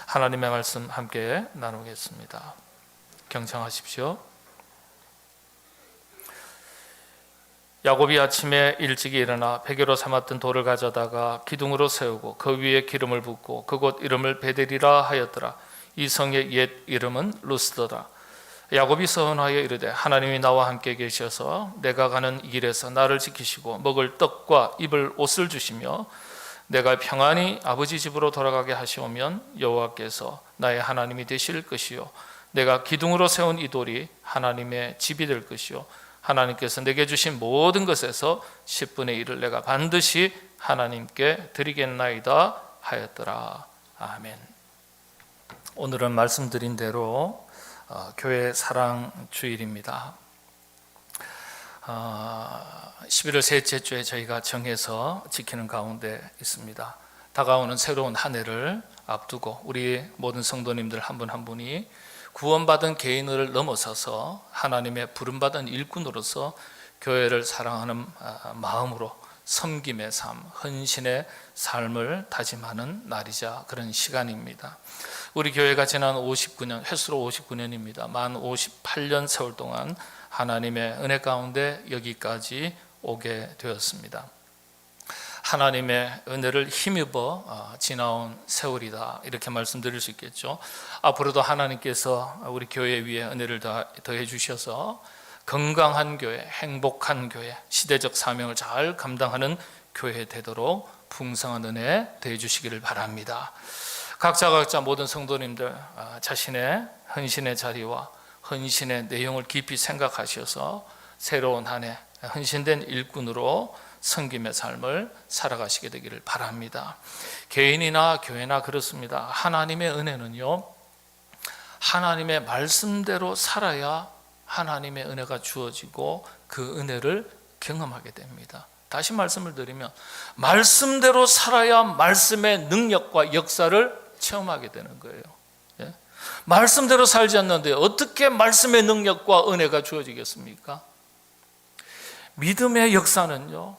하나님의 말씀 함께 나누겠습니다. 경청하십시오. 야곱이 아침에 일찍 일어나 베개로 삼았던 돌을 가져다가 기둥으로 세우고 그 위에 기름을 붓고 그곳 이름을 베델이라 하였더라. 이 성의 옛 이름은 루스더라. 야곱이 서원하여 이르되 하나님이 나와 함께 계셔서 내가 가는 이 길에서 나를 지키시고 먹을 떡과 입을 옷을 주시며 내가 평안히 아버지 집으로 돌아가게 하시오면 여호와께서 나의 하나님이 되실 것이요 내가 기둥으로 세운 이 돌이 하나님의 집이 될 것이요 하나님께서 내게 주신 모든 것에서 10분의 1을 내가 반드시 하나님께 드리겠나이다 하였더라. 아멘. 오늘은 말씀드린 대로 교회 사랑 주일입니다. 11월 셋째 주에 저희가 정해서 지키는 가운데 있습니다. 다가오는 새로운 한 해를 앞두고 우리 모든 성도님들 한 분 한 분이 구원받은 개인을 넘어서서 하나님의 부름받은 일꾼으로서 교회를 사랑하는 마음으로 섬김의 삶, 헌신의 삶을 다짐하는 날이자 그런 시간입니다. 우리 교회가 지난 59년, 횟수로 59년입니다. 만 58년 세월 동안 하나님의 은혜 가운데 여기까지 오게 되었습니다. 하나님의 은혜를 힘입어 지나온 세월이다, 이렇게 말씀드릴 수 있겠죠. 앞으로도 하나님께서 우리 교회 위에 은혜를 더해 주셔서 건강한 교회, 행복한 교회, 시대적 사명을 잘 감당하는 교회 되도록 풍성한 은혜 더해 주시기를 바랍니다. 각자 모든 성도님들 자신의 헌신의 자리와 헌신의 내용을 깊이 생각하셔서 새로운 한 해 헌신된 일꾼으로 섬김의 삶을 살아가시게 되기를 바랍니다. 개인이나 교회나 그렇습니다. 하나님의 은혜는요, 하나님의 말씀대로 살아야 하나님의 은혜가 주어지고 그 은혜를 경험하게 됩니다. 다시 말씀을 드리면 말씀대로 살아야 말씀의 능력과 역사를 체험하게 되는 거예요. 말씀대로 살지 않는데 어떻게 말씀의 능력과 은혜가 주어지겠습니까? 믿음의 역사는요,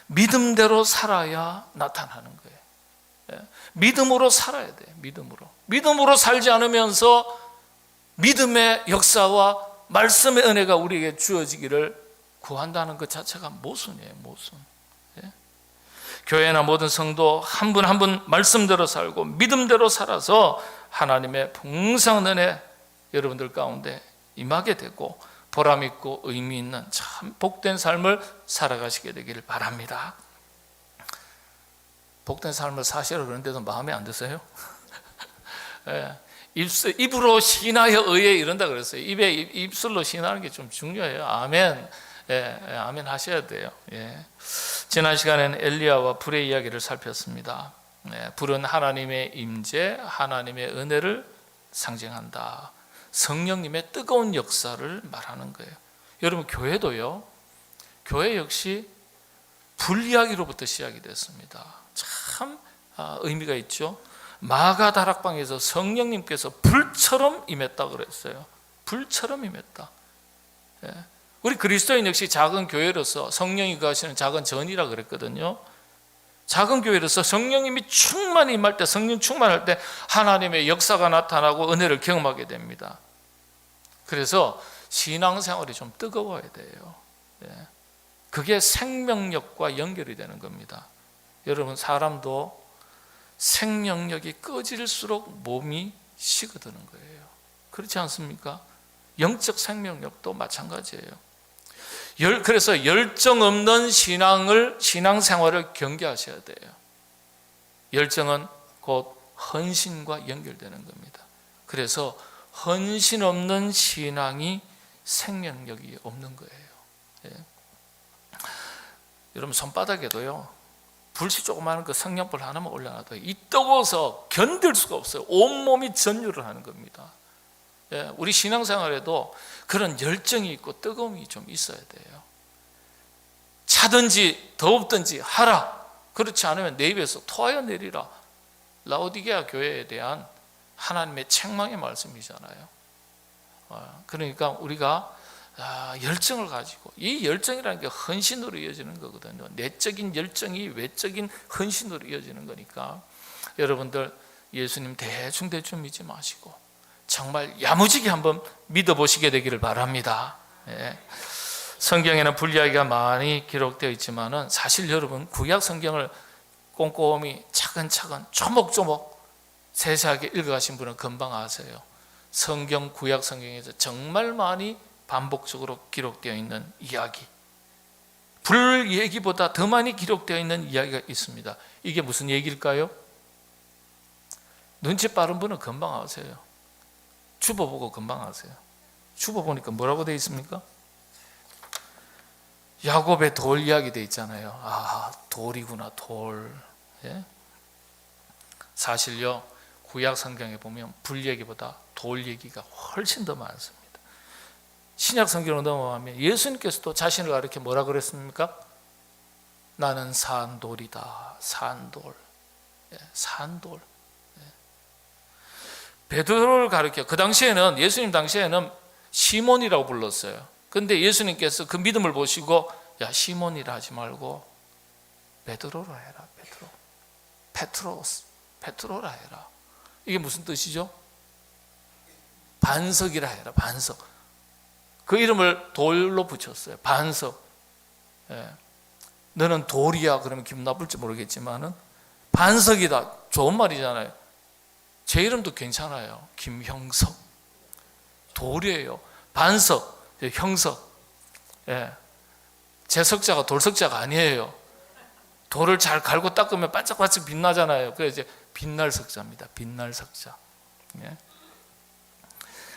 믿음대로 살아야 나타나는 거예요. 믿음으로 살아야 돼요. 믿음으로 살지 않으면서 믿음의 역사와 말씀의 은혜가 우리에게 주어지기를 구한다는 것 자체가 모순이에요. 모순. 교회나 모든 성도 한 분 한 분 말씀대로 살고 믿음대로 살아서 하나님의 풍성한 은혜 여러분들 가운데 임하게 되고 보람 있고 의미 있는 참 복된 삶을 살아가시게 되기를 바랍니다. 복된 삶을 사시라 그러는데도 마음에 안 드세요? 입으로 신하여 의에 이른다 그랬어요. 입술로 신하는 게 좀 중요해요. 아멘. 아멘 하셔야 돼요. 지난 시간에는 엘리야와 불의 이야기를 살폈습니다. 불은 하나님의 임재, 하나님의 은혜를 상징한다. 성령님의 뜨거운 역사를 말하는 거예요. 여러분, 교회도요, 교회 역시 불 이야기로부터 시작이 됐습니다. 참 의미가 있죠. 마가 다락방에서 성령님께서 불처럼 임했다 그랬어요. 불처럼 임했다. 우리 그리스도인 역시 작은 교회로서 성령이 거하시는 작은 전이라 그랬거든요. 작은 교회로서 성령님이 충만히 임할 때, 성령 충만할 때 하나님의 역사가 나타나고 은혜를 경험하게 됩니다. 그래서 신앙생활이 좀 뜨거워야 돼요. 그게 생명력과 연결이 되는 겁니다. 여러분, 사람도 생명력이 꺼질수록 몸이 식어드는 거예요. 그렇지 않습니까? 영적 생명력도 마찬가지예요. 그래서 열정 없는 신앙생활을 경계하셔야 돼요. 열정은 곧 헌신과 연결되는 겁니다. 그래서 헌신 없는 신앙이 생명력이 없는 거예요. 여러분, 손바닥에도요, 불씨 조그마한 그 성냥불 하나만 올려놔도 이 뜨거워서 견딜 수가 없어요. 온몸이 전율을 하는 겁니다. 우리 신앙생활에도 그런 열정이 있고 뜨거움이 좀 있어야 돼요. 차든지 더웁든지 하라. 그렇지 않으면 내 입에서 토하여 내리라. 라오디게아 교회에 대한 하나님의 책망의 말씀이잖아요. 그러니까 우리가 열정을 가지고, 이 열정이라는 게 헌신으로 이어지는 거거든요. 내적인 열정이 외적인 헌신으로 이어지는 거니까 여러분들 예수님 대충 믿지 마시고 정말 야무지게 한번 믿어보시게 되기를 바랍니다. 예. 성경에는 불이야기가 많이 기록되어 있지만은 사실 여러분 구약 성경을 꼼꼼히 차근차근 조목조목 세세하게 읽어가신 분은 금방 아세요. 성경 구약 성경에서 정말 많이 반복적으로 기록되어 있는 이야기, 불 얘기보다 더 많이 기록되어 있는 이야기가 있습니다. 이게 무슨 얘기일까요? 눈치 빠른 분은 금방 아세요. 주보 보고 금방 아세요. 주보 보니까 뭐라고 되어 있습니까? 야곱의 돌 이야기 되어 있잖아요. 아, 돌이구나, 돌. 예? 사실요, 구약 성경에 보면 불 얘기보다 돌 얘기가 훨씬 더 많습니다. 신약 성경으로 넘어가면 예수님께서도 자신을 가리켜 뭐라 그랬습니까? 나는 산돌이다. 산돌. 예, 산돌. 예. 베드로를 가리켜, 그 당시에는, 예수님 당시에는 시몬이라고 불렀어요. 근데 예수님께서 그 믿음을 보시고, 야, 시몬이라 하지 말고 베드로라 해라. 베드로. 페트로스. 페트로라 해라. 이게 무슨 뜻이죠? 반석이라 해라. 반석. 그 이름을 돌로 붙였어요. 반석. 예. 너는 돌이야 그러면 기분 나쁠지 모르겠지만은 반석이다. 좋은 말이잖아요. 제 이름도 괜찮아요. 김형석. 돌이에요. 반석, 형석. 예. 제 석자가 돌석자가 아니에요. 돌을 잘 갈고 닦으면 반짝반짝 빛나잖아요. 그래서 이제 빛날 석자입니다. 빛날 석자. 예.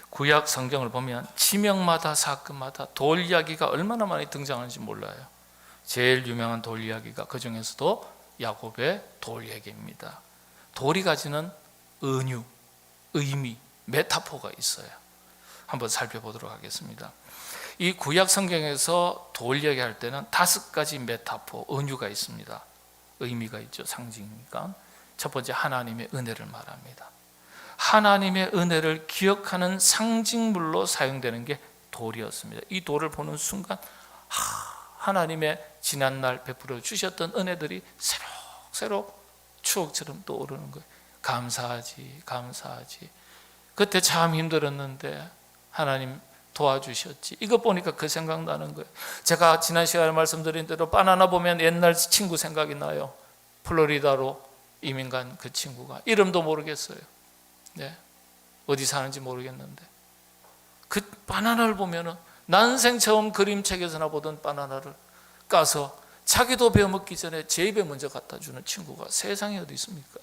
구약 성경을 보면 지명마다 사건마다 돌 이야기가 얼마나 많이 등장하는지 몰라요. 제일 유명한 돌 이야기가 그 중에서도 야곱의 돌 얘기입니다. 돌이 가지는 은유, 의미, 메타포가 있어요. 한번 살펴보도록 하겠습니다. 이 구약 성경에서 돌 얘기할 때는 5가지 메타포, 은유가 있습니다. 의미가 있죠. 상징이니까. 첫 번째, 하나님의 은혜를 말합니다. 하나님의 은혜를 기억하는 상징물로 사용되는 게 돌이었습니다. 이 돌을 보는 순간 하나님의 지난날 베풀어 주셨던 은혜들이 새록새록 추억처럼 떠오르는 거예요. 감사하지, 감사하지. 그때 참 힘들었는데 하나님 도와주셨지. 이거 보니까 그 생각나는 거예요. 제가 지난 시간에 말씀드린 대로 바나나 보면 옛날 친구 생각이 나요. 플로리다로 이민 간 그 친구가 이름도 모르겠어요. 네. 어디 사는지 모르겠는데 그 바나나를 보면은 난생 처음 그림책에서나 보던 바나나를 까서 자기도 베어먹기 전에 제 입에 먼저 갖다 주는 친구가 세상에 어디 있습니까?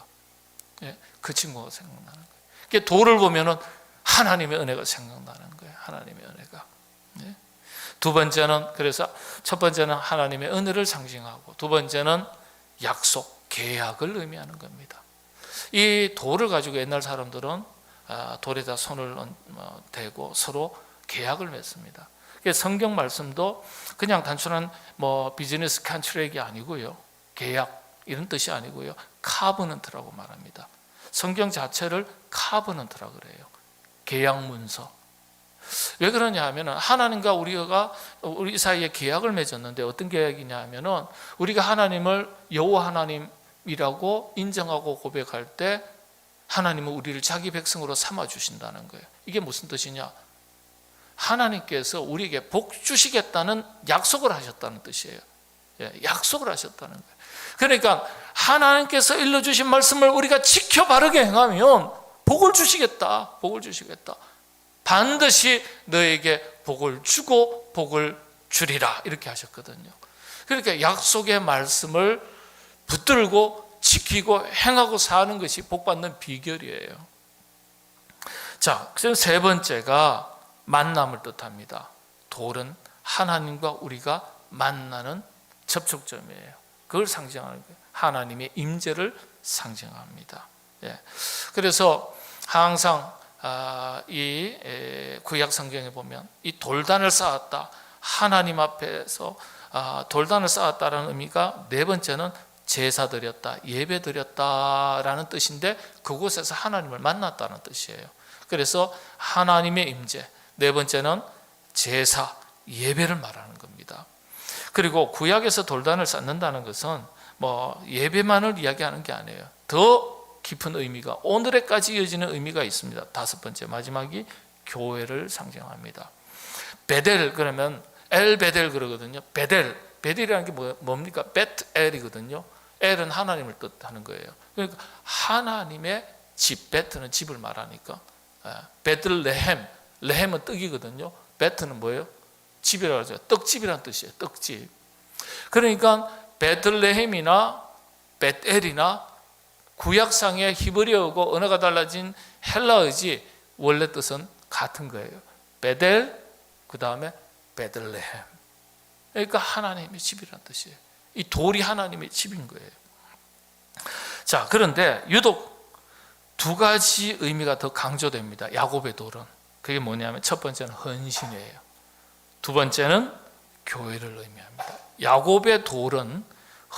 네. 그 친구가 생각나는 거예요. 그러니까 돌을 보면은 하나님의 은혜가 생각나는 거예요. 하나님의 은혜가. 네. 두 번째는, 그래서 첫 번째는 하나님의 은혜를 상징하고 두 번째는 약속, 계약을 의미하는 겁니다. 이 돌을 가지고 옛날 사람들은 돌에다 손을 대고 서로 계약을 맺습니다. 성경 말씀도 그냥 단순한 비즈니스 컨트랙이 아니고요, 계약 이런 뜻이 아니고요, 카버넌트라고 말합니다. 성경 자체를 카버넌트라고 그래요. 계약 문서. 왜 그러냐 하면은 하나님과 우리 사이에 계약을 맺었는데 어떤 계약이냐 하면은 우리가 하나님을 여호와 하나님이라고 인정하고 고백할 때 하나님은 우리를 자기 백성으로 삼아 주신다는 거예요. 이게 무슨 뜻이냐? 하나님께서 우리에게 복 주시겠다는 약속을 하셨다는 뜻이에요. 예, 약속을 하셨다는 거예요. 그러니까 하나님께서 일러주신 말씀을 우리가 지켜 바르게 행하면 복을 주시겠다. 복을 주시겠다. 반드시 너에게 복을 주고 복을 주리라 이렇게 하셨거든요. 그러니까 약속의 말씀을 붙들고 지키고 행하고 사는 것이 복받는 비결이에요. 자, 그래서 세 번째가 만남을 뜻합니다. 돌은 하나님과 우리가 만나는 접촉점이에요. 그걸 상징하는 거예요. 하나님의 임재를 상징합니다. 예. 그래서 항상 이 구약 성경에 보면 이 돌단을 쌓았다, 하나님 앞에서 돌단을 쌓았다라는 의미가 네 번째는 제사 드렸다, 예배 드렸다라는 뜻인데 그곳에서 하나님을 만났다는 뜻이에요. 그래서 하나님의 임재, 네 번째는 제사, 예배를 말하는 겁니다. 그리고 구약에서 돌단을 쌓는다는 것은 예배만을 이야기하는 게 아니에요. 더 깊은 의미가, 오늘에까지 이어지는 의미가 있습니다. 다섯 번째, 마지막이 교회를 상징합니다. 베델 그러면 엘베델 그러거든요. 베델이라는 게 뭡니까? 벳엘이거든요. 엘은 하나님을 뜻하는 거예요. 그러니까 하나님의 집, 베트는 집을 말하니까 베들레헴, 레헴은 떡이거든요. 베트는 뭐예요? 집이라고 하죠. 떡집이라는 뜻이에요. 떡집. 그러니까 베들레헴이나 벳엘이나 구약상의 히브리어고 언어가 달라진 헬라어지 원래 뜻은 같은 거예요. 베델, 그 다음에 베들레헴. 그러니까 하나님의 집이라는 뜻이에요. 이 돌이 하나님의 집인 거예요. 자, 그런데 유독 두 가지 의미가 더 강조됩니다. 야곱의 돌은. 그게 뭐냐면 첫 번째는 헌신이에요. 두 번째는 교회를 의미합니다. 야곱의 돌은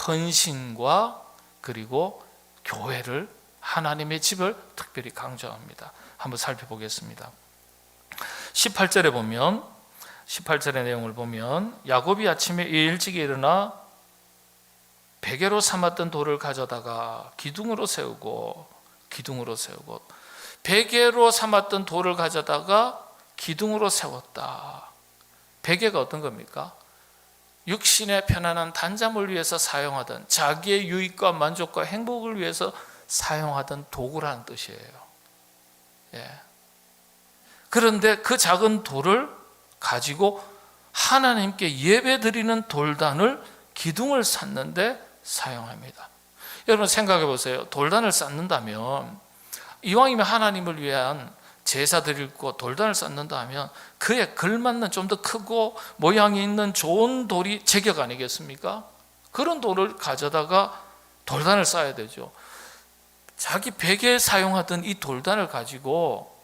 헌신과 그리고 교회를, 하나님의 집을 특별히 강조합니다. 한번 살펴보겠습니다. 18절에 보면, 18절의 내용을 보면 야곱이 아침에 일찍 일어나 베개로 삼았던 돌을 가져다가 기둥으로 세우고 베개로 삼았던 돌을 가져다가 기둥으로 세웠다. 베개가 어떤 겁니까? 육신의 편안한 단잠을 위해서 사용하던, 자기의 유익과 만족과 행복을 위해서 사용하던 도구라는 뜻이에요. 그런데 그 작은 돌을 가지고 하나님께 예배드리는 돌단을, 기둥을 쌓는데 사용합니다. 여러분 생각해 보세요. 돌단을 쌓는다면, 이왕이면 하나님을 위한 제사 드리고 돌단을 쌓는다면 그에 걸맞는 좀 더 크고 모양이 있는 좋은 돌이 제격 아니겠습니까? 그런 돌을 가져다가 돌단을 쌓아야 되죠. 자기 베개에 사용하던 이 돌단을 가지고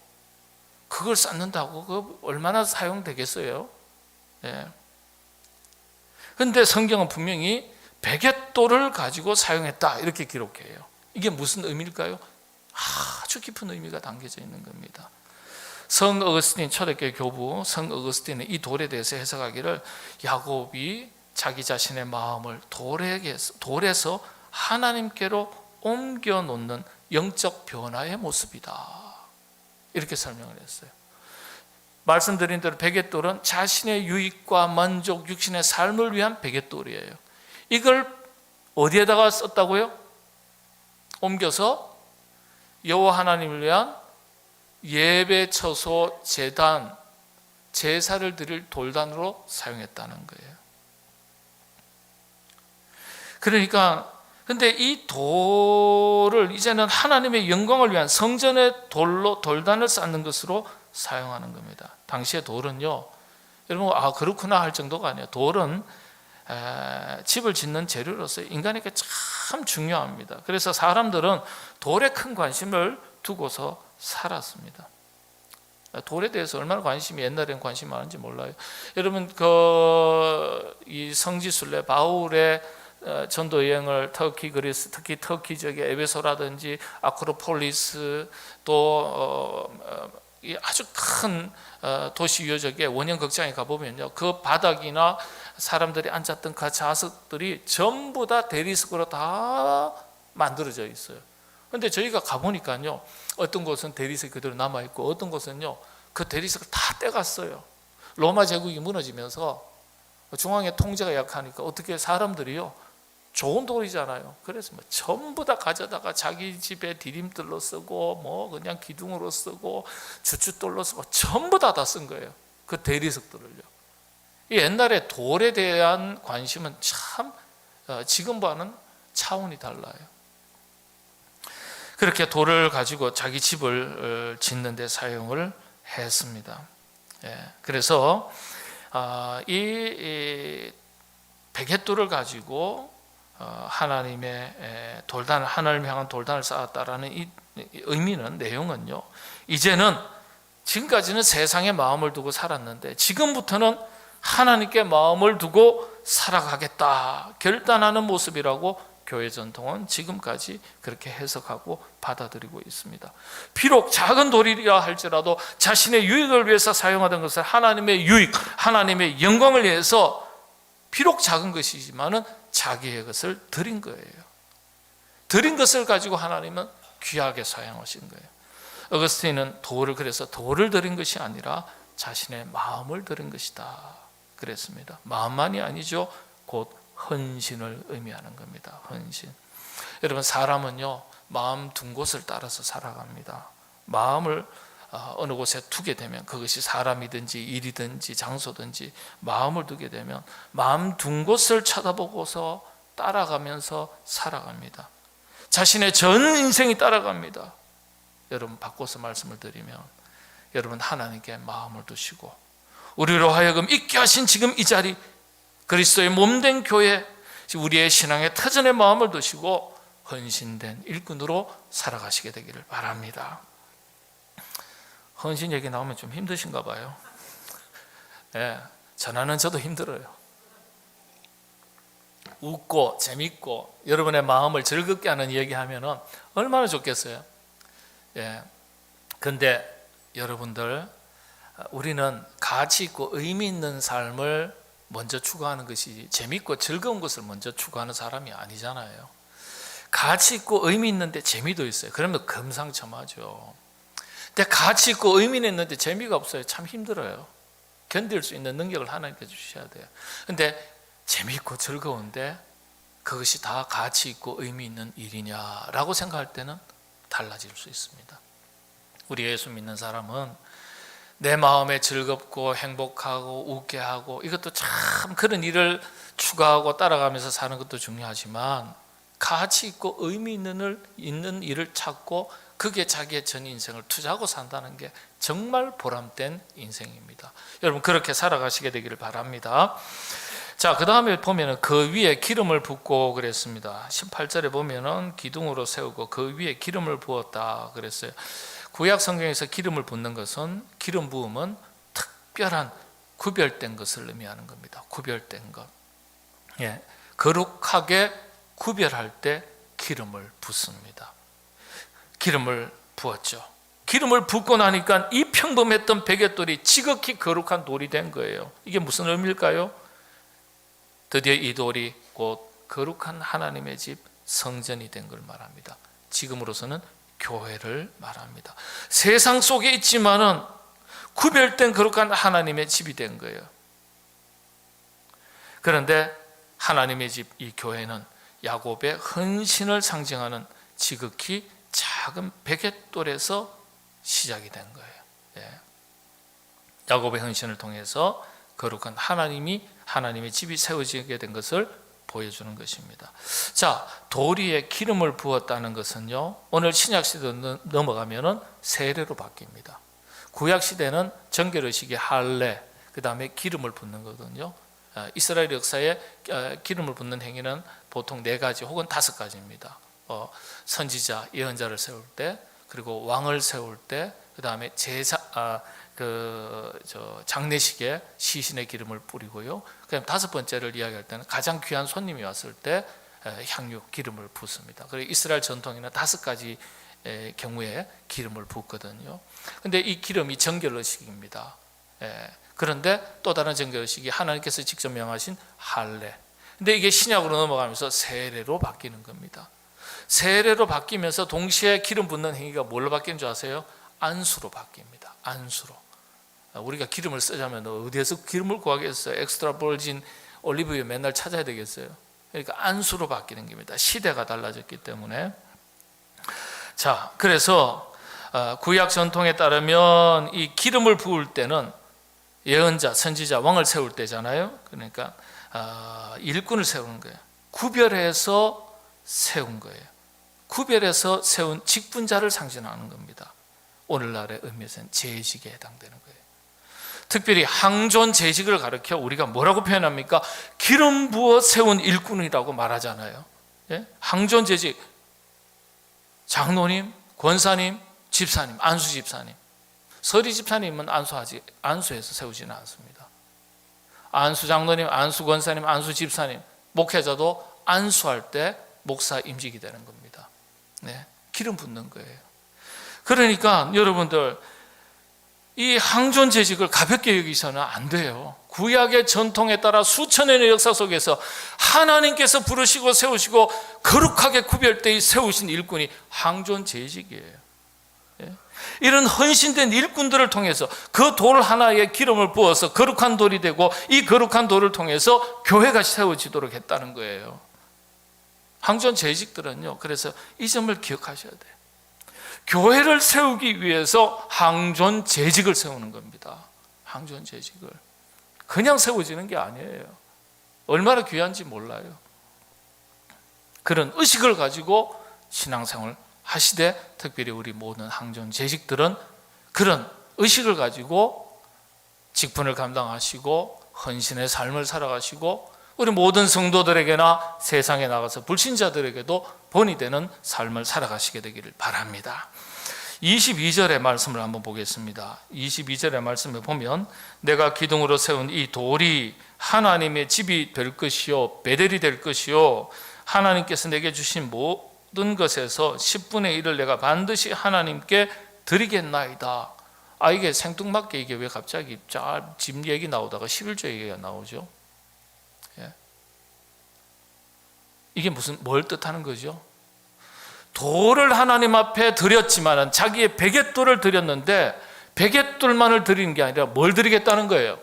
그걸 쌓는다고 그 얼마나 사용되겠어요? 그런데 성경은 분명히 베갯돌을 가지고 사용했다 이렇게 기록해요. 이게 무슨 의미일까요? 아주 깊은 의미가 담겨져 있는 겁니다. 성 어거스틴, 초대교회 교부 성 어거스틴은 이 돌에 대해서 해석하기를, 야곱이 자기 자신의 마음을 돌에서 하나님께로 옮겨 놓는 영적 변화의 모습이다, 이렇게 설명을 했어요. 말씀드린 대로 베갯돌은 자신의 유익과 만족, 육신의 삶을 위한 베갯돌이에요. 이걸 어디에다가 썼다고요? 옮겨서 여호와 하나님을 위한 예배 처소, 제단, 제사를 드릴 돌단으로 사용했다는 거예요. 그러니까 근데 이 돌을 이제는 하나님의 영광을 위한 성전의 돌단을 쌓는 것으로 사용하는 겁니다. 당시의 돌은요, 여러분 그렇구나 할 정도가 아니에요. 돌은 집을 짓는 재료로서 인간에게 참 중요합니다. 그래서 사람들은 돌에 큰 관심을 두고서 살았습니다. 돌에 대해서 얼마나 관심이, 옛날에는 관심이 많은지 몰라요. 여러분 이 성지순례 바울의 전도 여행을 터키, 그리스, 특히 터키 지역의 에베소라든지 아크로폴리스, 또 아주 큰 도시 유적의 원형 극장에 가보면요, 그 바닥이나 사람들이 앉았던 그 좌석들이 전부 다 대리석으로 다 만들어져 있어요. 그런데 저희가 가보니까요, 어떤 곳은 대리석이 그대로 남아있고 어떤 곳은요 그 대리석을 다 떼갔어요. 로마 제국이 무너지면서 중앙의 통제가 약하니까 어떻게 사람들이요, 좋은 돌이잖아요. 그래서 전부 다 가져다가 자기 집에 디딤돌로 쓰고 그냥 기둥으로 쓰고 주춧돌로 쓰고 전부 다 쓴 거예요. 그 대리석들을요. 옛날에 돌에 대한 관심은 참 지금과는 차원이 달라요. 그렇게 돌을 가지고 자기 집을 짓는 데 사용을 했습니다. 그래서 이 베갯돌을 가지고 하나님의 돌단을, 하나님을 향한 돌단을 쌓았다라는 이 의미는, 내용은요, 이제는 지금까지는 세상에 마음을 두고 살았는데 지금부터는 하나님께 마음을 두고 살아가겠다 결단하는 모습이라고 교회 전통은 지금까지 그렇게 해석하고 받아들이고 있습니다. 비록 작은 돌이라 할지라도 자신의 유익을 위해서 사용하던 것을 하나님의 유익, 하나님의 영광을 위해서 비록 작은 것이지만은 자기의 것을 드린 거예요. 드린 것을 가지고 하나님은 귀하게 사용하신 거예요. 어거스틴은 그래서 돌을 드린 것이 아니라 자신의 마음을 드린 것이다 그랬습니다. 마음만이 아니죠. 곧 헌신을 의미하는 겁니다. 헌신. 여러분, 사람은요 마음 둔 곳을 따라서 살아갑니다. 마음을 어느 곳에 두게 되면, 그것이 사람이든지 일이든지 장소든지 마음을 두게 되면 마음 둔 곳을 쳐다보고서 따라가면서 살아갑니다. 자신의 전 인생이 따라갑니다. 여러분, 바꿔서 말씀을 드리면, 여러분 하나님께 마음을 두시고 우리로 하여금 있게 하신 지금 이 자리, 그리스도의 몸된 교회, 우리의 신앙의 터전에 마음을 두시고 헌신된 일꾼으로 살아가시게 되기를 바랍니다. 헌신 얘기 나오면 좀 힘드신가 봐요. 네, 전하는 저도 힘들어요. 웃고 재밌고 여러분의 마음을 즐겁게 하는 얘기하면 얼마나 좋겠어요. 예. 근데 여러분들, 우리는 가치 있고 의미 있는 삶을 먼저 추구하는 것이, 재밌고 즐거운 것을 먼저 추구하는 사람이 아니잖아요. 가치 있고 의미 있는데 재미도 있어요. 그러면 금상첨화죠. 근데 가치 있고 의미는 있는데 재미가 없어요. 참 힘들어요. 견딜 수 있는 능력을 하나님께 주셔야 돼요. 근데 재미있고 즐거운데 그것이 다 가치 있고 의미 있는 일이냐라고 생각할 때는 달라질 수 있습니다. 우리 예수 믿는 사람은 내 마음에 즐겁고 행복하고 웃게 하고, 이것도 참 그런 일을 추구하고 따라가면서 사는 것도 중요하지만, 가치 있고 의미 있는 일을 찾고 그게 자기의 전 인생을 투자하고 산다는 게 정말 보람된 인생입니다. 여러분, 그렇게 살아가시게 되기를 바랍니다. 자, 그 다음에 보면은 그 위에 기름을 붓고 그랬습니다. 18절에 보면은 기둥으로 세우고 그 위에 기름을 부었다 그랬어요. 구약 성경에서 기름을 붓는 것은, 기름 부음은 특별한 구별된 것을 의미하는 겁니다. 구별된 것. 예, 거룩하게 구별할 때 기름을 붓습니다. 기름을 부었죠. 기름을 붓고 나니까 이 평범했던 베갯돌이 지극히 거룩한 돌이 된 거예요. 이게 무슨 의미일까요? 드디어 이 돌이 곧 거룩한 하나님의 집 성전이 된 걸 말합니다. 지금으로서는 교회를 말합니다. 세상 속에 있지만은 구별된 거룩한 하나님의 집이 된 거예요. 그런데 하나님의 집, 이 교회는 야곱의 헌신을 상징하는 지극히 작은 베갯돌에서 시작이 된 거예요. 예. 야곱의 헌신을 통해서 거룩한 하나님의 집이 세워지게 된 것을 보여주는 것입니다. 자, 돌 위에 기름을 부었다는 것은요, 오늘 신약 시대로 넘어가면은 세례로 바뀝니다. 구약 시대는 정결의식이 할례, 그 다음에 기름을 붓는 거거든요. 이스라엘 역사에 기름을 붓는 행위는 보통 4가지 혹은 5가지입니다. 선지자, 예언자를 세울 때, 그리고 왕을 세울 때, 그 다음에 장례식에 시신의 기름을 뿌리고요. 그다음 5번째를 이야기할 때는 가장 귀한 손님이 왔을 때 향유 기름을 붓습니다. 그리고 이스라엘 전통에는 5가지 경우에 기름을 붓거든요. 근데 이 기름이 정결의식입니다. 그런데 또 다른 정결의식이 하나님께서 직접 명하신 할례. 근데 이게 신약으로 넘어가면서 세례로 바뀌는 겁니다. 세례로 바뀌면서 동시에 기름 붓는 행위가 뭘로 바뀌는 줄 아세요? 안수로 바뀝니다. 안수로. 우리가 기름을 쓰자면 어디에서 기름을 구하겠어요? 엑스트라 버진 올리브유 맨날 찾아야 되겠어요? 그러니까 안수로 바뀌는 겁니다. 시대가 달라졌기 때문에. 자, 그래서 구약 전통에 따르면 이 기름을 부을 때는 예언자, 선지자, 왕을 세울 때잖아요. 그러니까 일꾼을 세우는 거예요. 구별해서 세운 거예요. 구별해서 세운 직분자를 상징하는 겁니다. 오늘날의 의미에서는 재직에 해당되는 거예요. 특별히 항존 재직을 가르쳐 우리가 뭐라고 표현합니까? 기름 부어 세운 일꾼이라고 말하잖아요. 예? 항존 재직, 장로님, 권사님, 집사님, 안수 집사님. 서리 집사님은 안수해서 세우지는 않습니다. 안수 장로님, 안수 권사님, 안수 집사님, 목회자도 안수할 때 목사 임직이 되는 겁니다. 네, 기름 붓는 거예요. 그러니까 여러분들, 이 항존 재직을 가볍게 여기서는 안 돼요. 구약의 전통에 따라 수천 년의 역사 속에서 하나님께서 부르시고 세우시고 거룩하게 구별되어 세우신 일꾼이 항존 재직이에요. 이런 헌신된 일꾼들을 통해서 그 돌 하나에 기름을 부어서 거룩한 돌이 되고 이 거룩한 돌을 통해서 교회가 세워지도록 했다는 거예요. 항존 재직들은요, 그래서 이 점을 기억하셔야 돼요. 교회를 세우기 위해서 항존 재직을 세우는 겁니다. 항존 재직을 그냥 세워지는 게 아니에요. 얼마나 귀한지 몰라요. 그런 의식을 가지고 신앙생활을 하시되, 특별히 우리 모든 항존 재직들은 그런 의식을 가지고 직분을 감당하시고 헌신의 삶을 살아가시고 우리 모든 성도들에게나 세상에 나가서 불신자들에게도 본이 되는 삶을 살아가시게 되기를 바랍니다. 22절의 말씀을 한번 보겠습니다. 22절의 말씀을 보면 내가 기둥으로 세운 이 돌이 하나님의 집이 될 것이요 베델이 될 것이요 하나님께서 내게 주신 모든 것에서 10분의 1을 내가 반드시 하나님께 드리겠나이다. 이게 생뚱맞게 이게 왜 갑자기 집 얘기 나오다가 11조 얘기가 나오죠? 이게 뭘 뜻하는 거죠? 돌을 하나님 앞에 드렸지만 자기의 베갯돌을 드렸는데 베갯돌만을 드리는 게 아니라 뭘 드리겠다는 거예요?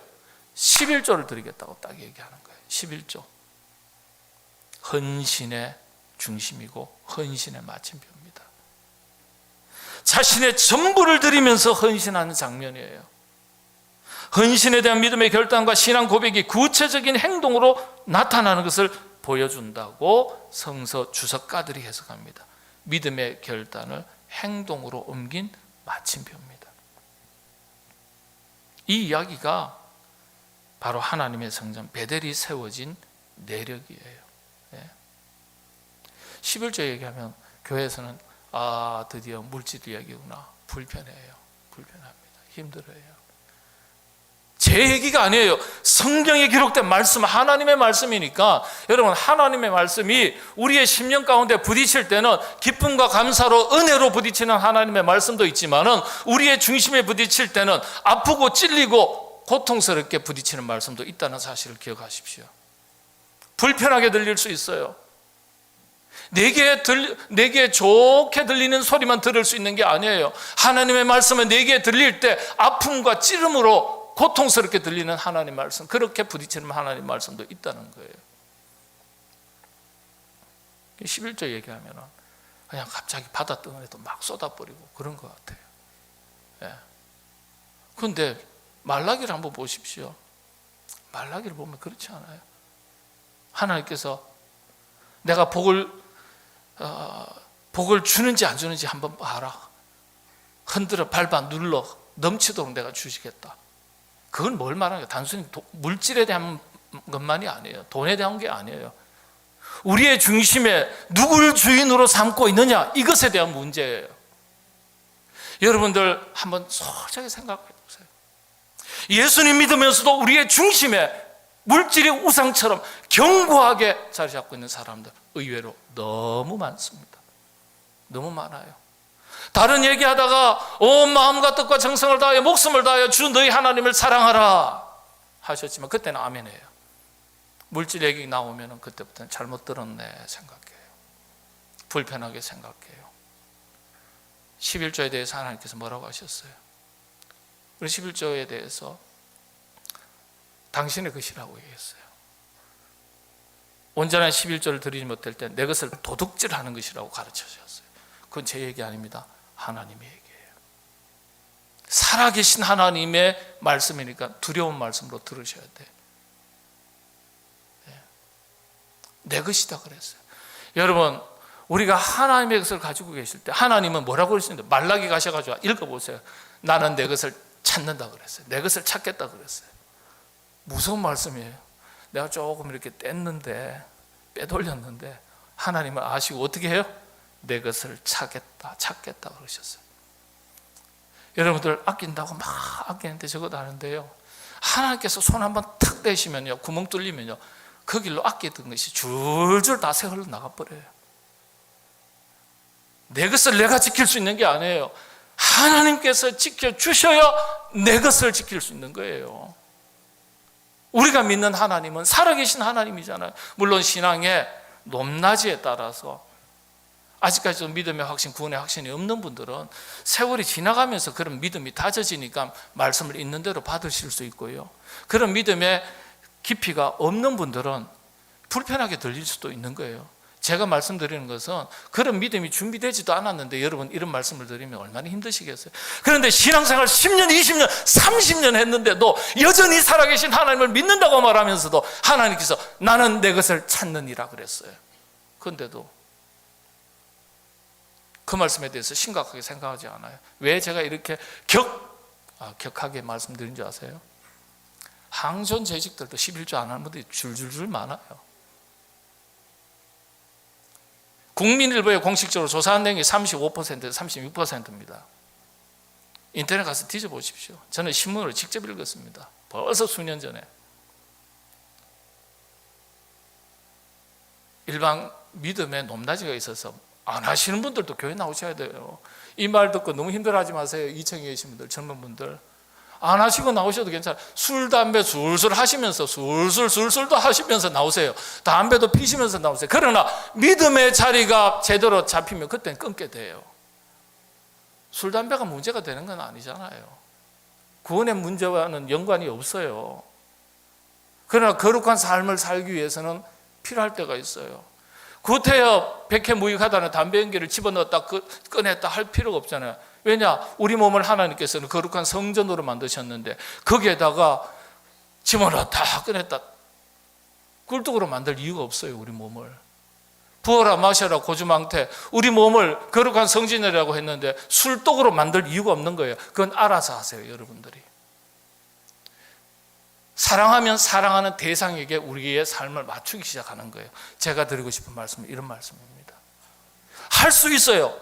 11조를 드리겠다고 딱 얘기하는 거예요. 11조. 헌신의 중심이고 헌신의 마침표입니다. 자신의 전부를 드리면서 헌신하는 장면이에요. 헌신에 대한 믿음의 결단과 신앙 고백이 구체적인 행동으로 나타나는 것을 보여준다고 성서 주석가들이 해석합니다. 믿음의 결단을 행동으로 옮긴 마침표입니다. 이 이야기가 바로 하나님의 성전 베델이 세워진 내력이에요. 11조 얘기하면 교회에서는 드디어 물질 이야기구나. 불편합니다. 힘들어요. 제 얘기가 아니에요. 성경에 기록된 말씀, 하나님의 말씀이니까 여러분, 하나님의 말씀이 우리의 심령 가운데 부딪힐 때는 기쁨과 감사로 은혜로 부딪히는 하나님의 말씀도 있지만은 우리의 중심에 부딪힐 때는 아프고 찔리고 고통스럽게 부딪히는 말씀도 있다는 사실을 기억하십시오. 불편하게 들릴 수 있어요. 내게 좋게 들리는 소리만 들을 수 있는 게 아니에요. 하나님의 말씀은 내게 들릴 때 아픔과 찌름으로 고통스럽게 들리는 하나님 말씀, 그렇게 부딪히는 하나님 말씀도 있다는 거예요. 11조 얘기하면 그냥 갑자기 바닷덩어리도 막 쏟아버리고 그런 것 같아요. 그런데 말라기를 한번 보십시오. 말라기를 보면 그렇지 않아요. 하나님께서 내가 복을 주는지 안 주는지 한번 봐라. 흔들어 밟아 눌러 넘치도록 내가 주시겠다. 그건 뭘 말하는 거예요? 단순히 물질에 대한 것만이 아니에요. 돈에 대한 게 아니에요. 우리의 중심에 누구를 주인으로 삼고 있느냐, 이것에 대한 문제예요. 여러분들 한번 솔직하게 생각해 보세요. 예수님 믿으면서도 우리의 중심에 물질이 우상처럼 견고하게 자리 잡고 있는 사람들 의외로 너무 많습니다. 너무 많아요. 다른 얘기하다가 온 마음과 뜻과 정성을 다하여 목숨을 다하여 주 너희 하나님을 사랑하라 하셨지만 그때는 아멘이에요. 물질 얘기 나오면 그때부터는 잘못 들었네 생각해요. 불편하게 생각해요. 11조에 대해서 하나님께서 뭐라고 하셨어요? 우리 11조에 대해서 당신의 것이라고 얘기했어요. 온전한 11조를 드리지 못할 때 내 것을 도둑질하는 것이라고 가르쳐주셨어요. 그건 제 얘기 아닙니다. 하나님의 얘기예요. 살아계신 하나님의 말씀이니까 두려운 말씀으로 들으셔야 돼요. 내 것이다 그랬어요. 여러분, 우리가 하나님의 것을 가지고 계실 때 하나님은 뭐라고 그러시는데, 말라기 가셔가지고 읽어보세요. 나는 내 것을 찾는다 그랬어요. 내 것을 찾겠다 그랬어요. 무서운 말씀이에요. 내가 조금 이렇게 빼돌렸는데 하나님은 아시고 어떻게 해요? 내 것을 찾겠다 그러셨어요. 여러분들 아낀다고 막 아끼는데 저것도 하는데요, 하나님께서 손 한번 탁 대시면요, 구멍 뚫리면요, 그 길로 아끼던 것이 줄줄 다 새흘러 나가버려요. 내 것을 내가 지킬 수 있는 게 아니에요. 하나님께서 지켜주셔야 내 것을 지킬 수 있는 거예요. 우리가 믿는 하나님은 살아계신 하나님이잖아요. 물론 신앙의 높낮이에 따라서 아직까지도 믿음의 확신, 구원의 확신이 없는 분들은 세월이 지나가면서 그런 믿음이 다져지니까 말씀을 있는 대로 받으실 수 있고요. 그런 믿음의 깊이가 없는 분들은 불편하게 들릴 수도 있는 거예요. 제가 말씀드리는 것은 그런 믿음이 준비되지도 않았는데 여러분 이런 말씀을 드리면 얼마나 힘드시겠어요. 그런데 신앙생활 10년, 20년, 30년 했는데도 여전히 살아계신 하나님을 믿는다고 말하면서도 하나님께서 나는 내 것을 찾느니라 그랬어요. 그런데도 그 말씀에 대해서 심각하게 생각하지 않아요. 왜 제가 이렇게 격하게 말씀드린 줄 아세요? 항존 재직들도 11조 안 하는 분들이 줄줄줄 많아요. 국민일보에 공식적으로 조사한 내용이 35%에서 36%입니다. 인터넷 가서 뒤져보십시오. 저는 신문을 직접 읽었습니다. 벌써 수년 전에. 일반 믿음에 높낮이가 있어서 안 하시는 분들도 교회 나오셔야 돼요. 이 말 듣고 너무 힘들어하지 마세요. 2층에 계신 분들, 젊은 분들. 안 하시고 나오셔도 괜찮아요. 술, 담배 술술 하시면서 술술도 하시면서 나오세요. 담배도 피시면서 나오세요. 그러나 믿음의 자리가 제대로 잡히면 그때는 끊게 돼요. 술, 담배가 문제가 되는 건 아니잖아요. 구원의 문제와는 연관이 없어요. 그러나 거룩한 삶을 살기 위해서는 필요할 때가 있어요. 구태여 백해무익하다는 담배 연기를 집어넣었다 꺼냈다 할 필요가 없잖아요. 왜냐? 우리 몸을 하나님께서는 거룩한 성전으로 만드셨는데 거기에다가 집어넣었다 꺼냈다 꿀떡으로 만들 이유가 없어요. 우리 몸을 부어라 마셔라 고주망태 우리 몸을 거룩한 성전이라고 했는데 술독으로 만들 이유가 없는 거예요. 그건 알아서 하세요. 여러분들이 사랑하면 사랑하는 대상에게 우리의 삶을 맞추기 시작하는 거예요. 제가 드리고 싶은 말씀은 이런 말씀입니다. 할 수 있어요.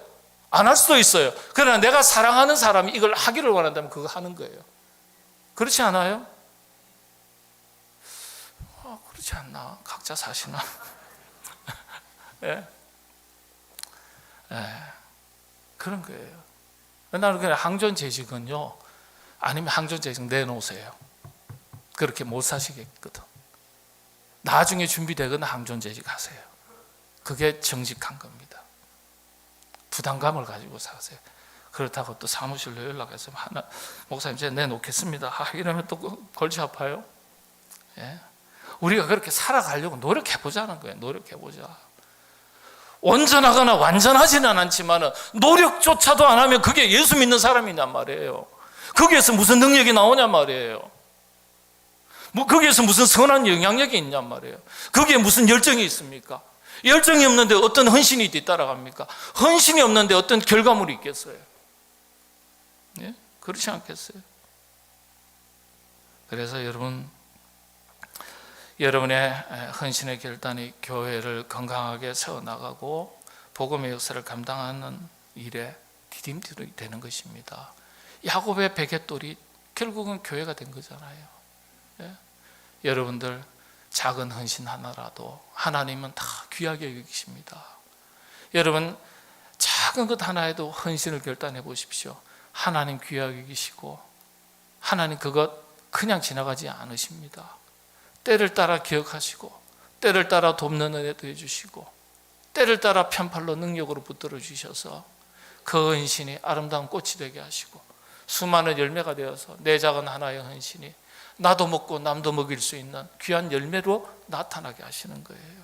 안 할 수도 있어요. 그러나 내가 사랑하는 사람이 이걸 하기를 원한다면 그거 하는 거예요. 그렇지 않아요? 그렇지 않나? 각자 사시나? 예? 그런 거예요. 나는 그냥 항존재직은요, 아니면 항존재직 내놓으세요. 그렇게 못 사시겠거든. 나중에 준비되거나 항존재직 하세요. 그게 정직한 겁니다. 부담감을 가지고 사세요. 그렇다고 또 사무실로 연락해서 목사님 제가 내놓겠습니다. 이러면 또 골치 아파요. 예? 우리가 그렇게 살아가려고 노력해보자는 거예요. 노력해보자. 온전하거나 완전하지는 않지만 노력조차도 안 하면 그게 예수 믿는 사람이냔 말이에요. 거기에서 무슨 능력이 나오냔 말이에요. 거기에서 무슨 선한 영향력이 있냔 말이에요. 거기에 무슨 열정이 있습니까? 열정이 없는데 어떤 헌신이 뒤따라갑니까? 헌신이 없는데 어떤 결과물이 있겠어요? 예? 그렇지 않겠어요? 그래서 여러분의 헌신의 결단이 교회를 건강하게 세워나가고 복음의 역사를 감당하는 일에 디딤돌이 되는 것입니다. 야곱의 베갯돌이 결국은 교회가 된 거잖아요. 예? 여러분들 작은 헌신 하나라도 하나님은 다 귀하게 여기십니다. 여러분 작은 것 하나에도 헌신을 결단해 보십시오. 하나님 귀하게 여기시고 하나님 그것 그냥 지나가지 않으십니다. 때를 따라 기억하시고 때를 따라 돕는 은혜도 해주시고 때를 따라 편팔로 능력으로 붙들어 주셔서 그 헌신이 아름다운 꽃이 되게 하시고 수많은 열매가 되어서 내 작은 하나의 헌신이 나도 먹고 남도 먹일 수 있는 귀한 열매로 나타나게 하시는 거예요.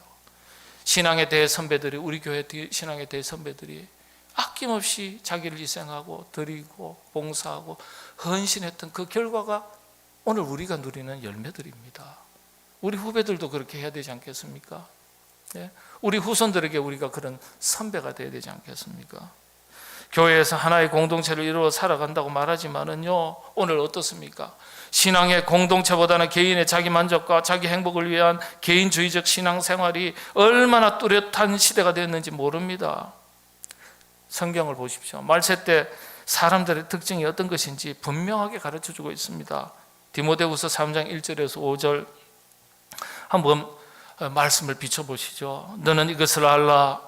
신앙의 대선배들이 우리 교회 신앙의 대선배들이 아낌없이 자기를 희생하고 드리고 봉사하고 헌신했던 그 결과가 오늘 우리가 누리는 열매들입니다. 우리 후배들도 그렇게 해야 되지 않겠습니까? 네? 우리 후손들에게 우리가 그런 선배가 되어야 되지 않겠습니까? 교회에서 하나의 공동체를 이루어 살아간다고 말하지만은요, 오늘 어떻습니까? 신앙의 공동체보다는 개인의 자기 만족과 자기 행복을 위한 개인주의적 신앙생활이 얼마나 뚜렷한 시대가 됐는지 모릅니다. 성경을 보십시오. 말세 때 사람들의 특징이 어떤 것인지 분명하게 가르쳐주고 있습니다. 디모데후서 3장 1절에서 5절 한번 말씀을 비춰보시죠. 너는 이것을 알라.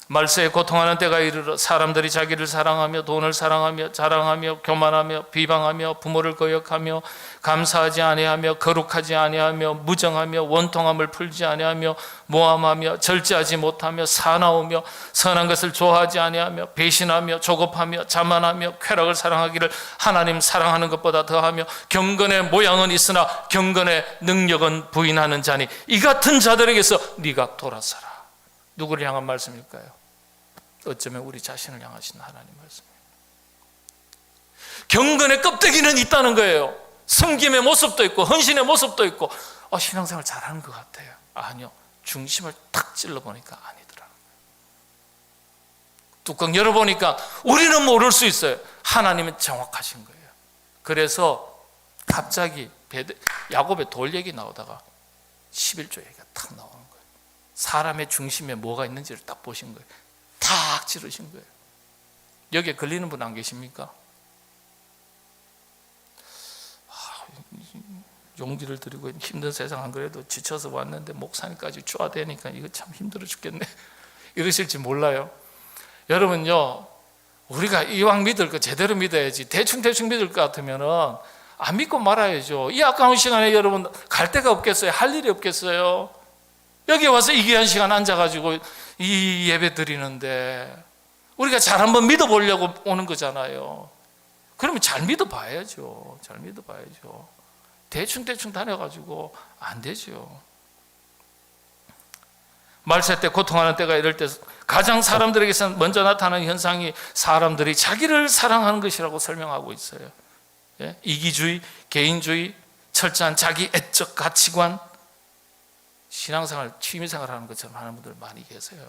말세에 고통하는 때가 이르러 사람들이 자기를 사랑하며 돈을 사랑하며 자랑하며 교만하며 비방하며 부모를 거역하며 감사하지 아니하며 거룩하지 아니하며 무정하며 원통함을 풀지 아니하며 모함하며 절제하지 못하며 사나우며 선한 것을 좋아하지 아니하며 배신하며 조급하며 자만하며 쾌락을 사랑하기를 하나님 사랑하는 것보다 더하며 경건의 모양은 있으나 경건의 능력은 부인하는 자니 이 같은 자들에게서 네가 돌아서라. 누구를 향한 말씀일까요? 어쩌면 우리 자신을 향하신 하나님 말씀이에요. 경건의 껍데기는 있다는 거예요. 섬김의 모습도 있고 헌신의 모습도 있고 신앙생활 잘하는 것 같아요. 아니요, 중심을 탁 찔러보니까 아니더라는 거예요. 뚜껑 열어보니까 우리는 모를 수 있어요. 하나님은 정확하신 거예요. 그래서 갑자기 야곱의 돌 얘기 나오다가 11조 얘기가 탁 나오는 거예요. 사람의 중심에 뭐가 있는지를 딱 보신 거예요. 탁 찌르신 거예요. 여기에 걸리는 분 안 계십니까? 용기를 드리고 힘든 세상 안 그래도 지쳐서 왔는데 목사님까지 쪼아대니까 이거 참 힘들어 죽겠네 이러실지 몰라요. 여러분요, 우리가 이왕 믿을 거 제대로 믿어야지. 대충 믿을 것 같으면은 안 믿고 말아야죠. 이 아까운 시간에 여러분 갈 데가 없겠어요? 할 일이 없겠어요? 여기 와서 이 귀한 시간 앉아가지고 이 예배 드리는데 우리가 잘 한번 믿어보려고 오는 거잖아요. 그러면 잘 믿어봐야죠. 잘 믿어봐야죠. 대충 다녀가지고 안 되죠. 말세 때 고통하는 때가 이럴 때 가장 사람들에게서 먼저 나타나는 현상이 사람들이 자기를 사랑하는 것이라고 설명하고 있어요. 예? 이기주의, 개인주의, 철저한 자기 애적 가치관, 신앙생활, 취미생활 하는 것처럼 하는 분들 많이 계세요.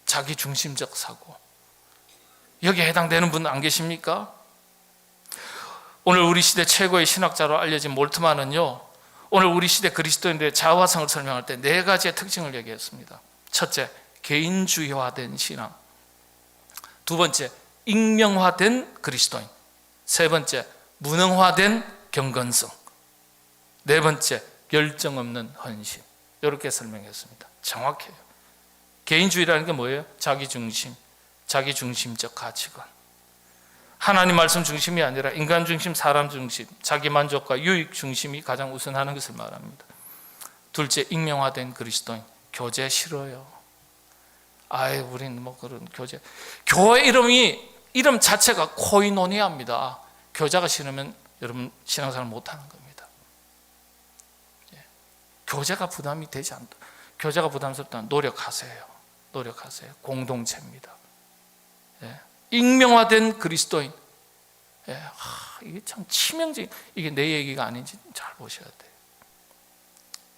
자기 중심적 사고. 여기에 해당되는 분 안 계십니까? 오늘 우리 시대 최고의 신학자로 알려진 몰트만은요, 오늘 우리 시대 그리스도인들의 자화상을 설명할 때 4가지의 특징을 얘기했습니다. 첫째, 개인주의화된 신앙. 두 번째, 익명화된 그리스도인. 세 번째, 무능화된 경건성. 네 번째, 열정 없는 헌신. 이렇게 설명했습니다. 정확해요. 개인주의라는 게 뭐예요? 자기중심, 자기중심적 가치관. 하나님 말씀 중심이 아니라 인간 중심, 사람 중심, 자기 만족과 유익 중심이 가장 우선하는 것을 말합니다. 둘째, 익명화된 그리스도인. 교제 싫어요. 우린 뭐 그런 교제. 교회 이름 자체가 코이노니아입니다. 교제가 싫으면 여러분 신앙생활 못하는 겁니다. 교제가 부담이 되지 않다. 교제가 부담스럽다면 노력하세요. 공동체입니다. 익명화된 그리스도인. 이게 참 치명적인, 이게 내 얘기가 아닌지 잘 보셔야 돼요.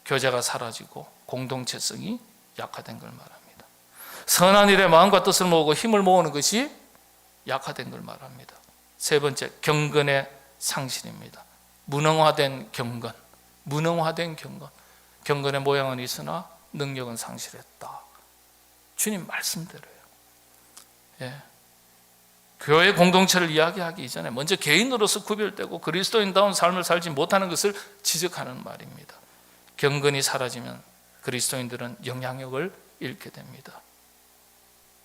교제가 사라지고 공동체성이 약화된 걸 말합니다. 선한 일에 마음과 뜻을 모으고 힘을 모으는 것이 약화된 걸 말합니다. 세 번째, 경건의 상실입니다. 무능화된 경건. 경건의 모양은 있으나 능력은 상실했다. 주님 말씀대로예요. 교회 공동체를 이야기하기 이전에 먼저 개인으로서 구별되고 그리스도인다운 삶을 살지 못하는 것을 지적하는 말입니다. 경건이 사라지면 그리스도인들은 영향력을 잃게 됩니다.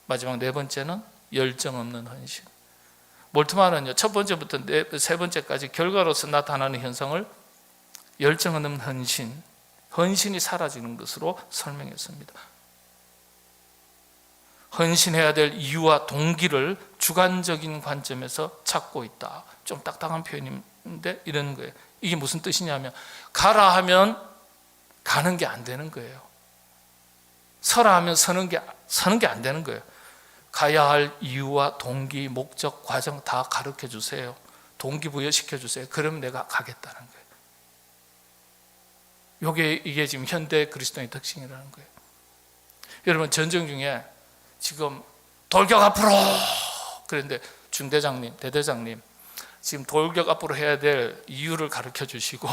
마지막 네 번째는 열정 없는 헌신. 몰트만은요, 첫 번째부터 세 번째까지 결과로서 나타나는 현상을 열정 없는 헌신이 사라지는 것으로 설명했습니다. 헌신해야 될 이유와 동기를 주관적인 관점에서 찾고 있다. 좀 딱딱한 표현인데 이런 거예요. 이게 무슨 뜻이냐면 가라 하면 가는 게 안 되는 거예요. 서라 하면 서는 게 안 되는 거예요. 가야 할 이유와 동기, 목적, 과정 다 가르쳐 주세요. 동기부여시켜 주세요. 그럼 내가 가겠다는 거예요. 이게 지금 현대 그리스도인의 특징이라는 거예요. 여러분, 전쟁 중에 지금 돌격 앞으로 그런데 중대장님, 대대장님 지금 돌격 앞으로 해야 될 이유를 가르쳐 주시고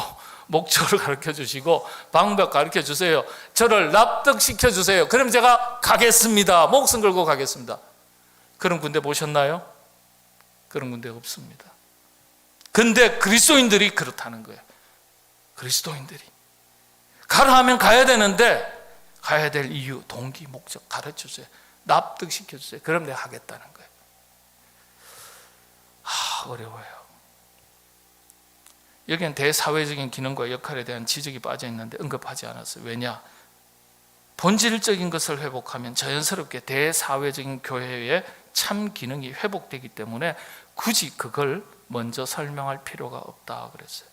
목적을 가르쳐 주시고 방법 가르쳐 주세요. 저를 납득시켜 주세요. 그럼 제가 가겠습니다. 목숨 걸고 가겠습니다. 그런 군대 보셨나요? 그런 군대 없습니다. 근데 그리스도인들이 그렇다는 거예요. 그리스도인들이 가라 하면 가야 되는데 가야 될 이유, 동기, 목적 가르쳐주세요. 납득시켜주세요. 그럼 내가 하겠다는 거예요. 어려워요. 여기는 대사회적인 기능과 역할에 대한 지적이 빠져 있는데 언급하지 않았어요. 왜냐? 본질적인 것을 회복하면 자연스럽게 대사회적인 교회의 참 기능이 회복되기 때문에 굳이 그걸 먼저 설명할 필요가 없다 그랬어요.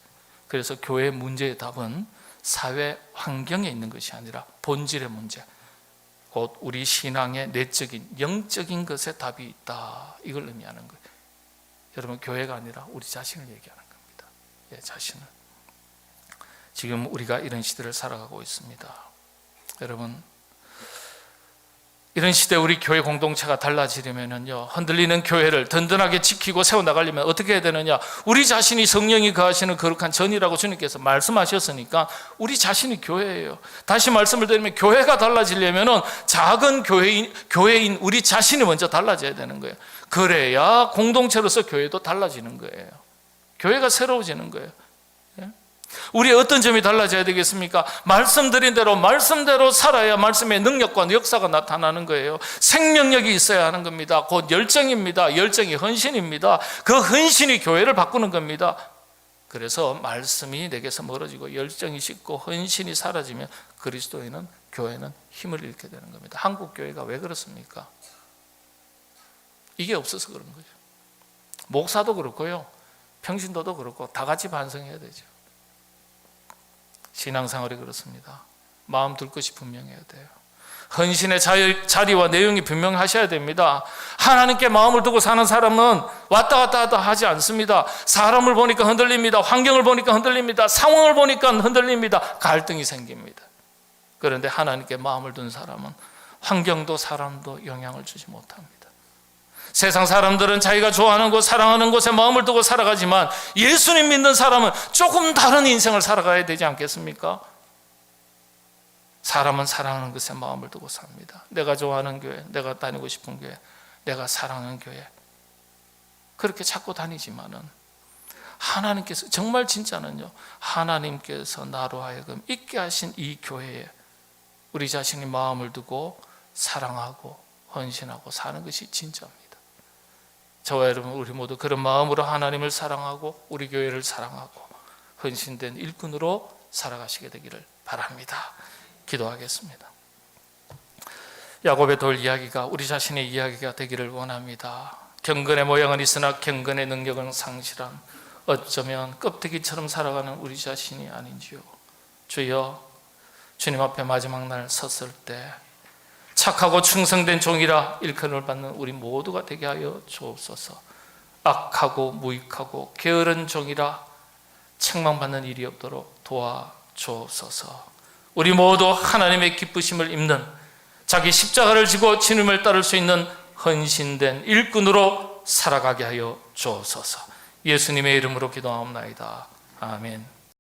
그래서 교회 문제의 답은 사회 환경에 있는 것이 아니라 본질의 문제, 곧 우리 신앙의 내적인 영적인 것에 답이 있다, 이걸 의미하는 거예요. 여러분, 교회가 아니라 우리 자신을 얘기하는 겁니다. 자신을. 지금 우리가 이런 시대를 살아가고 있습니다. 여러분, 이런 시대에 우리 교회 공동체가 달라지려면요, 흔들리는 교회를 든든하게 지키고 세워나가려면 어떻게 해야 되느냐? 우리 자신이 성령이 거하시는 거룩한 전이라고 주님께서 말씀하셨으니까 우리 자신이 교회예요. 다시 말씀을 드리면, 교회가 달라지려면 작은 교회인 우리 자신이 먼저 달라져야 되는 거예요. 그래야 공동체로서 교회도 달라지는 거예요. 교회가 새로워지는 거예요. 우리의 어떤 점이 달라져야 되겠습니까? 말씀드린 대로 말씀대로 살아야 말씀의 능력과 역사가 나타나는 거예요. 생명력이 있어야 하는 겁니다. 곧 열정입니다. 열정이 헌신입니다. 그 헌신이 교회를 바꾸는 겁니다. 그래서 말씀이 내게서 멀어지고 열정이 식고 헌신이 사라지면 그리스도인은, 교회는 힘을 잃게 되는 겁니다. 한국 교회가 왜 그렇습니까? 이게 없어서 그런 거죠. 목사도 그렇고요, 평신도도 그렇고 다 같이 반성해야 되죠. 신앙생활이 그렇습니다. 마음 둘 것이 분명해야 돼요. 헌신의 자리와 내용이 분명하셔야 됩니다. 하나님께 마음을 두고 사는 사람은 왔다 갔다 하지 않습니다. 사람을 보니까 흔들립니다. 환경을 보니까 흔들립니다. 상황을 보니까 흔들립니다. 갈등이 생깁니다. 그런데 하나님께 마음을 둔 사람은 환경도 사람도 영향을 주지 못합니다. 세상 사람들은 자기가 좋아하는 곳, 사랑하는 곳에 마음을 두고 살아가지만 예수님 믿는 사람은 조금 다른 인생을 살아가야 되지 않겠습니까? 사람은 사랑하는 것에 마음을 두고 삽니다. 내가 좋아하는 교회, 내가 다니고 싶은 교회, 내가 사랑하는 교회, 그렇게 찾고 다니지만은 하나님께서, 정말 진짜는요, 하나님께서 나로 하여금 있게 하신 이 교회에 우리 자신이 마음을 두고 사랑하고 헌신하고 사는 것이 진짜입니다. 저와 여러분, 우리 모두 그런 마음으로 하나님을 사랑하고 우리 교회를 사랑하고 헌신된 일꾼으로 살아가시게 되기를 바랍니다. 기도하겠습니다. 야곱의 돌 이야기가 우리 자신의 이야기가 되기를 원합니다. 경건의 모양은 있으나 경건의 능력은 상실한, 어쩌면 껍데기처럼 살아가는 우리 자신이 아닌지요. 주여, 주님 앞에 마지막 날 섰을 때 착하고 충성된 종이라 일컬음을 받는 우리 모두가 되게 하여 주옵소서. 악하고 무익하고 게으른 종이라 책망받는 일이 없도록 도와주옵소서. 우리 모두 하나님의 기쁘심을 입는, 자기 십자가를 지고 주님을 따를 수 있는 헌신된 일꾼으로 살아가게 하여 주옵소서. 예수님의 이름으로 기도하옵나이다. 아멘.